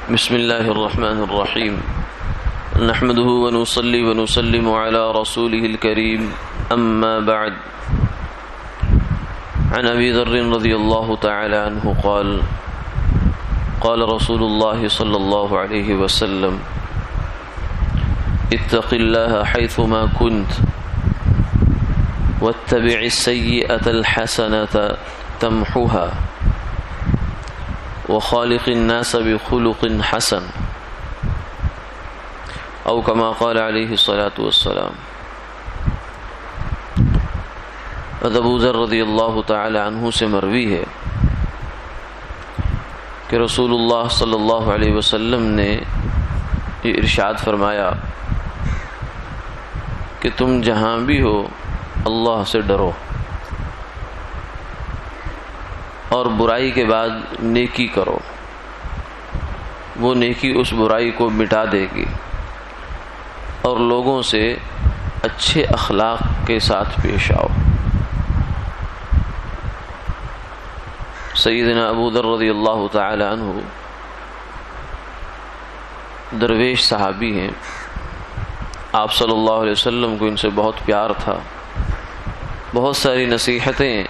بسم الله الرحمن الرحيم. نحمده ونصلي ونسلم على رسوله الكريم، أما بعد. عن أبي ذر رضي الله تعالى عنه قال قال رسول الله صلى الله عليه وسلم: اتق الله حيثما كنت واتبع السيئة الحسنة تمحها وخالق الناس بخلق حسن، او كما قال عليه الصلاة والسلام. ابو ذر رضی اللہ تعالی عنہ سے مروی ہے کہ رسول اللہ صلی اللہ علیہ وسلم نے یہ ارشاد فرمایا کہ تم جہاں بھی ہو اللہ سے ڈرو، اور برائی کے بعد نیکی کرو، وہ نیکی اس برائی کو مٹا دے گی، اور لوگوں سے اچھے اخلاق کے ساتھ پیش آؤ۔ سیدنا ابو ذر رضی اللہ تعالی عنہ درویش صحابی ہیں، آپ صلی اللہ علیہ وسلم کو ان سے بہت پیار تھا، بہت ساری نصیحتیں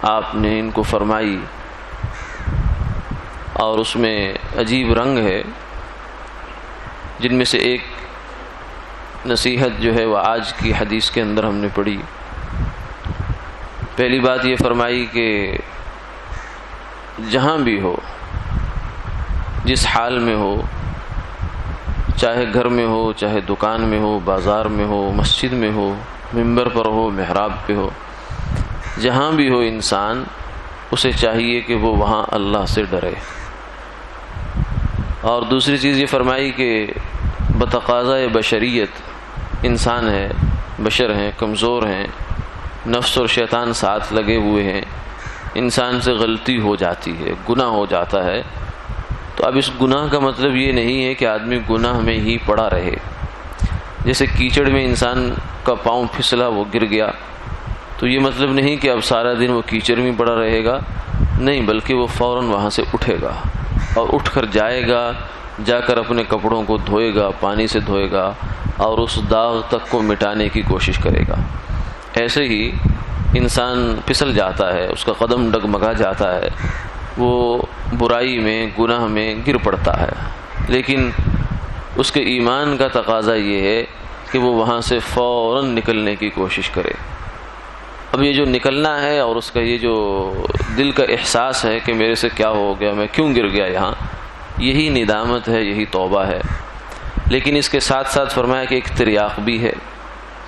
آپ نے ان کو فرمائی، اور اس میں عجیب رنگ ہے، جن میں سے ایک نصیحت جو ہے وہ آج کی حدیث کے اندر ہم نے پڑھی۔ پہلی بات یہ فرمائی کہ جہاں بھی ہو، جس حال میں ہو، چاہے گھر میں ہو، چاہے دکان میں ہو، بازار میں ہو، مسجد میں ہو، ممبر پر ہو، محراب پہ ہو، جہاں بھی ہو انسان، اسے چاہیے کہ وہ وہاں اللہ سے ڈرے۔ اور دوسری چیز یہ فرمائی کہ بتقاضۂ بشریت انسان ہے، بشر ہیں، کمزور ہیں، نفس اور شیطان ساتھ لگے ہوئے ہیں، انسان سے غلطی ہو جاتی ہے، گناہ ہو جاتا ہے۔ تو اب اس گناہ کا مطلب یہ نہیں ہے کہ آدمی گناہ میں ہی پڑا رہے۔ جیسے کیچڑ میں انسان کا پاؤں پھسلا، وہ گر گیا، تو یہ مطلب نہیں کہ اب سارا دن وہ کیچڑ میں پڑا رہے گا، نہیں، بلکہ وہ فوراً وہاں سے اٹھے گا، اور اٹھ کر جائے گا، جا کر اپنے کپڑوں کو دھوئے گا، پانی سے دھوئے گا، اور اس داغ تک کو مٹانے کی کوشش کرے گا۔ ایسے ہی انسان پھسل جاتا ہے، اس کا قدم ڈگمگا جاتا ہے، وہ برائی میں، گناہ میں گر پڑتا ہے، لیکن اس کے ایمان کا تقاضا یہ ہے کہ وہ وہاں سے فوراً نکلنے کی کوشش کرے۔ اب یہ جو نکلنا ہے، اور اس کا یہ جو دل کا احساس ہے کہ میرے سے کیا ہو گیا، میں کیوں گر گیا یہاں، یہی ندامت ہے، یہی توبہ ہے۔ لیکن اس کے ساتھ ساتھ فرمایا کہ ایک تریاق بھی ہے۔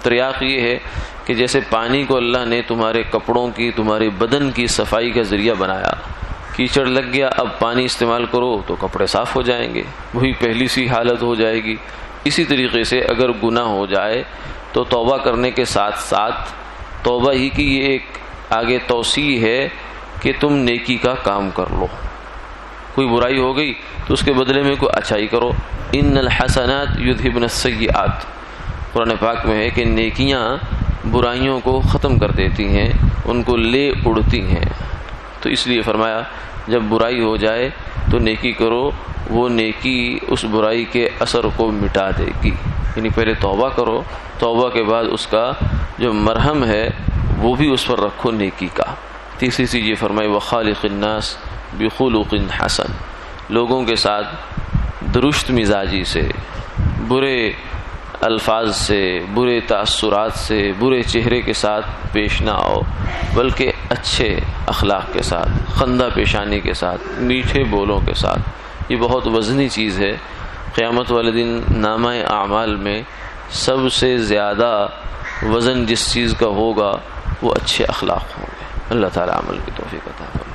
تریاق یہ ہے کہ جیسے پانی کو اللہ نے تمہارے کپڑوں کی، تمہارے بدن کی صفائی کا ذریعہ بنایا، کیچڑ لگ گیا، اب پانی استعمال کرو تو کپڑے صاف ہو جائیں گے، وہی پہلی سی حالت ہو جائے گی۔ اسی طریقے سے اگر گناہ ہو جائے تو توبہ کرنے کے ساتھ ساتھ توبہ ہی کی یہ ایک آگے توسیع ہے کہ تم نیکی کا کام کر لو۔ کوئی برائی ہو گئی تو اس کے بدلے میں کوئی اچھائی کرو۔ ان الحسنات یذھبن السیئات، قرآن پاک میں ہے کہ نیکیاں برائیوں کو ختم کر دیتی ہیں، ان کو لے اڑتی ہیں۔ تو اس لیے فرمایا جب برائی ہو جائے تو نیکی کرو، وہ نیکی اس برائی کے اثر کو مٹا دے گی۔ یعنی پہلے توبہ کرو، توبہ کے بعد اس کا جو مرہم ہے وہ بھی اس پر رکھو نیکی کا۔ تیسری چیز یہ فرمائی وخالق الناس بخلق حسن، لوگوں کے ساتھ درست مزاجی سے، برے الفاظ سے، برے تاثرات سے، برے چہرے کے ساتھ پیش نہ آؤ، بلکہ اچھے اخلاق کے ساتھ، خندہ پیشانی کے ساتھ، میٹھے بولوں کے ساتھ۔ یہ بہت وزنی چیز ہے۔ قیامت والے دن نامہ اعمال میں سب سے زیادہ وزن جس چیز کا ہوگا وہ اچھے اخلاق ہوں گے۔ اللہ تعالیٰ عمل کی توفیق عطا فرمائے۔